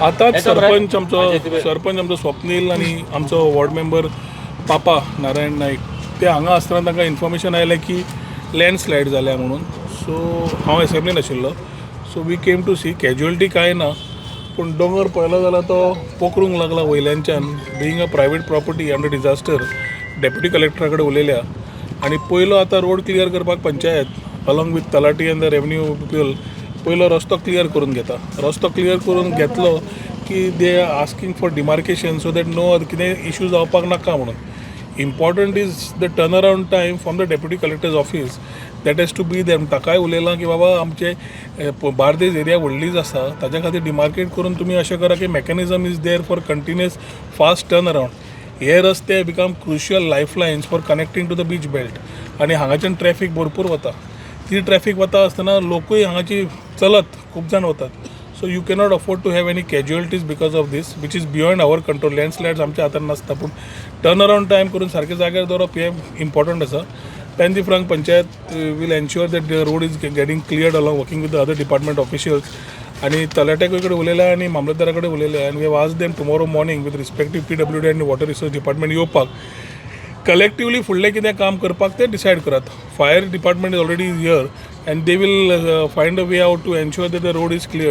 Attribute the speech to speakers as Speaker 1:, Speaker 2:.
Speaker 1: आताच सरपंच आमचो स्वप्नील आणि आमचो वॉर्ड मेंबर पापा नारायण नाईक ते हांगा आसतना तांकां इन्फॉर्मेशन आयलें की लँडस्लायड जाल्या म्हणून. सो हांव एसेंब्लीन आशिल्लो. So we came to see casualty कांय ना, पूण दोंगर पळयलो जाल्यार तो पोखरूंक लागला वयल्यानच्यान. Being a private property under disaster deputy कलेक्टरा कडेन उलयल्या आनी पयलो आतां रोड क्लियर करपाक पंचायत अलॉंग विथ तलाटी एंड द रेवन्यू पीपल पयलो रस्तो क्लियर करून घेता. रस्तो क्लियर करून घेतलो की they are asking for demarcation so that no कितें इश्यू जावपाक नाका म्हणून. Important is the turn around time from the deputy collector's office that has to be them. ताकाय उलयलां की बाबा आमचे बार्देज एरिया व्हडलीच आसा, ताच्या खातीर डिमार्केट करून तुमी अशें करा की mechanism is there for continuous fast turn around. हे रस्ते become crucial life lines for connecting to the beach belt आनी हांगाच्यान ट्रॅफिक भरपूर वता. ती ट्रॅफिक वता आसतना लोकूय हांगाची चलत खूब जाण वतात. So you cannot afford to have any casualties because of this which is beyond our control. Landslides आमच्या हातान नासता, पूण टर्न अरावंड टायम करून सारके जाग्यार दवरप हे इम्पॉर्टंट आसा. Then the frank panchayat will ensure that the road is getting cleared along working with the other department officials. आनी तलाट्याक कडेन उलयल्या आनी मामलेदारा कडेन उलयल्या आनी we have asked them tomorrow morning with respective PWD आनी वॉटर रिसोर्स डिपार्टमेंट येवपाक कलेक्टिवली फुडलें कितें काम करपाक ते डिसायड करात. Fire department is already here and they will find a way out to ensure that the road is cleared.